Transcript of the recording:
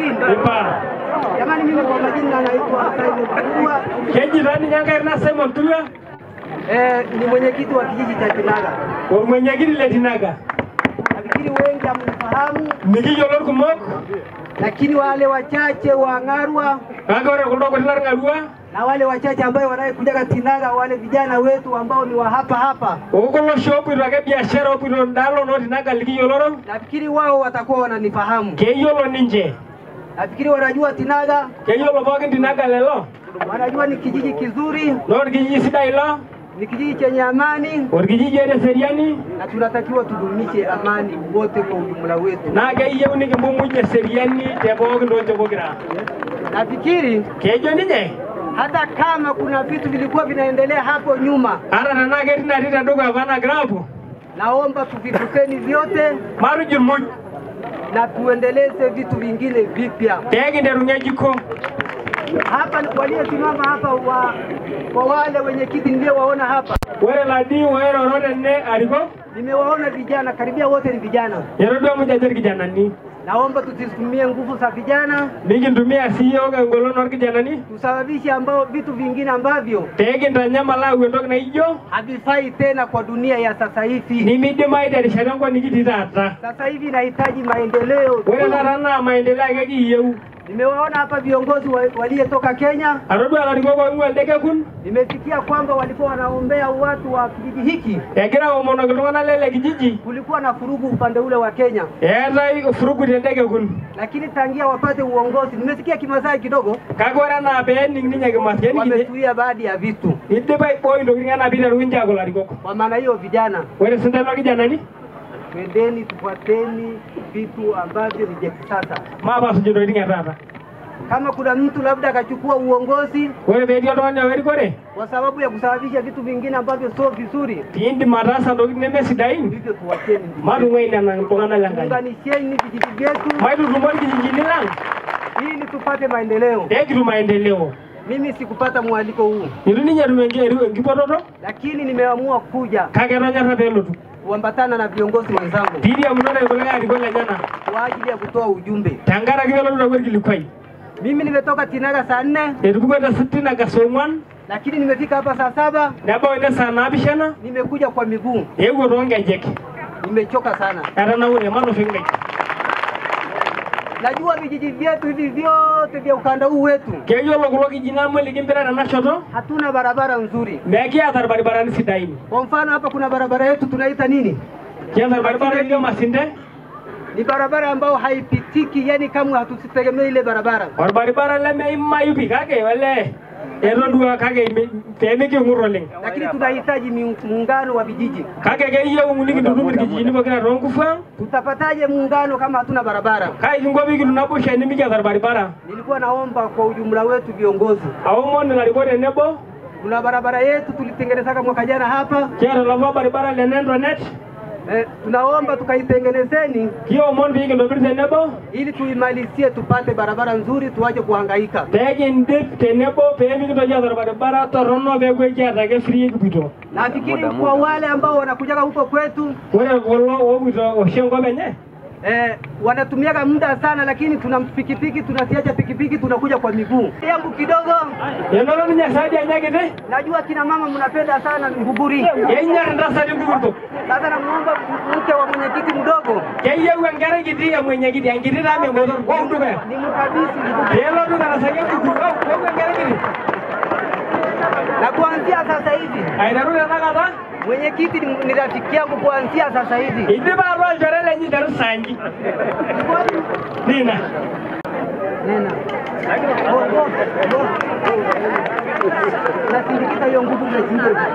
Ipa. Jamani, mimi kwa majina naitwa Simon Tulua. Keji rani nyanga irna Simon Tulua? Ni mwenyekiti wa kijiji cha Tinaga. Wa mwenyekiti le Tinaga. Nafikiri wengi hamnifahamu. Nikijolor kumok. Lakini wale wachache wa Ngarwa, Kagore kutoka Ngarwa, na wale wachache ambao wanakuja Tinaga, wale vijana wetu ambao ni wa hapa. Ukolo shopu irake biashara opiro ndalo no Tinaga likijoloro. Nafikiri wao watakuwa wananifahamu. Keyolo ninje. Nafikiri wanajua Tinaga. Keyolo boke Tinaga lelo. Wanajua ni kijiji kizuri. Ndio kijiji sida ilo. Ni kijiji chenye amani. Kijiji ya seriani. Na tunatakiwa tudumishe amani wote kwa ujumla wetu. Na gaiye unike mbumuje seriani teboke ndo tebogira. Nafikiri kejo nije. Hata kama kuna vitu vilikuwa vinaendelea hapo nyuma. Ara na nageti na tita dogo hapana grapo. Naomba tuvitukeni vyote. Maru jumuj. Na tuendeleze vitu vingine vipya. Tegi nderunge jiko. Hapa waliosimama hapa kwa wale wenye kiti niliowaona hapa. Wale ladi wale rorode ne aliko? Nimewaona vijana karibia wote ni vijana. Yerodo mjajeri kijana ni. Naomba tusitumie nguvu za vijana. Niki ntumia siyo ga ngolono kijana ni. Tusababishe ambao vitu vingine ambavyo tegi ndanyama la uendoke na hiyo havifai tena kwa dunia ya sasa hivi. Ni midima ida risharango nikititata. Sasa hivi inahitaji maendeleo. Wale narana maendeleo yake yeu. Nimewaona hapa viongozi waliotoka Kenya. Arodo alarikoko ngwendeke kun. Nimesikia kwamba walikuwa wanaombea watu wa kijiji hiki. Yagira umono kitongana lele kijiji. Kulikuwa na furugu upande ule wa Kenya. Eza furugu tendeke kun. Lakini tangia wapate uongozi, nimesikia Kimasai kidogo. Kagora na beni ninya Kimasai. Wametuia baadhi ya vitu. Ideba boy ndo ngana bila ruinja ko larikoko. Kwa maana hiyo vijana. Wewe sindano kijana ni? Twendeni tufuateni vitu ambavyo ni vya kisasa. Mama sijui ndio tata. Kama kuna mtu labda akachukua uongozi, wewe ndio ndio wewe kore? Kwa sababu ya kusababisha vitu vingine ambavyo sio vizuri. Tindi marasa ndio nime sidaini. Hivyo tuwacheni. Madu wewe na mpongana langa. Unganisheni vijiji vyetu. Maidu tumboni kijijini langu. Ili tupate maendeleo. Teki tu maendeleo. Mimi sikupata mwaliko huu. Nirudi nyarumenge ngipototo. Lakini nimeamua kuja. Kageronya ratelo tu. Kuambatana na viongozi wenzangu. Tiri ya mnona kulega alikola jana. Kwa ajili ya kutoa ujumbe. Tangara kile ndo kweli kilikwai. Mimi nimetoka Tinaga saa 4. Nilikuwa 60 na kasomwan. Lakini nimefika hapa saa 7. Naba wenda saa 2 Nimekuja kwa miguu. Yego ronge jeki. Nimechoka sana. Ara na ule mano finga. Najua vijiji vyetu hivi vyote vya ukanda huu wetu. Keyo lokulo kijina mweli kimpira na shoto. Hatuna barabara nzuri. Meki atar barabara ni sidaini. Kwa mfano hapa kuna barabara yetu tunaita nini? Kianza barabara ile Masinde. Ni barabara ambayo haipitiki, yani kama hatusitegemea ile barabara. Barabara leme imayupi kage wale. Erodua kage temeke nguroleng. Lakini tunahitaji muungano wa vijiji. Kage geiye uniki dudumu kijini kwa kina rongufa. Tutapataje muungano kama hatuna barabara? Kai ngobi kitu nabosha ni mija barabara. Nilikuwa naomba kwa ujumla wetu viongozi. Aomo ni nalikote nebo. Kuna barabara yetu tulitengeneza mwaka jana hapa. Kiara la barabara lenendo net. Tunaomba tukaitengenezeni. Kio mon bigi ndo birte nebo. Ili tuimalizie tupate barabara nzuri tuache kuhangaika. Tegi ndip tenebo pemi ndo jaza barabara torono begwe kiata ke free kipito. Nafikiri kwa wale ambao wanakuja huko kwetu. Wale wolo wobito oshengo benye. Wanatumiaga muda sana, lakini tuna pikipiki, tunasiacha pikipiki tunakuja kwa miguu. Yangu kidogo. Yanalo ni nyasadi anyagete. Najua kina mama mnapenda sana nguguri. Yenya ndasadi ngugurto. Sasa namuomba mke wa mwenyekiti mdogo. Yeye wengare kiti ya mwenyekiti angiri rame ngozo kwa ndume. Ni mkabisi. Yelo ndo nasanya nguguru kwa wengare kiti. Na kuanzia sasa hivi. Ainaru na kata. Mwenyekiti ni rafiki yangu kuanzia sasa hivi. Ndiba ro jorele nyi daru sanji. Nina. Na sindikita hiyo nguvu mnajinga.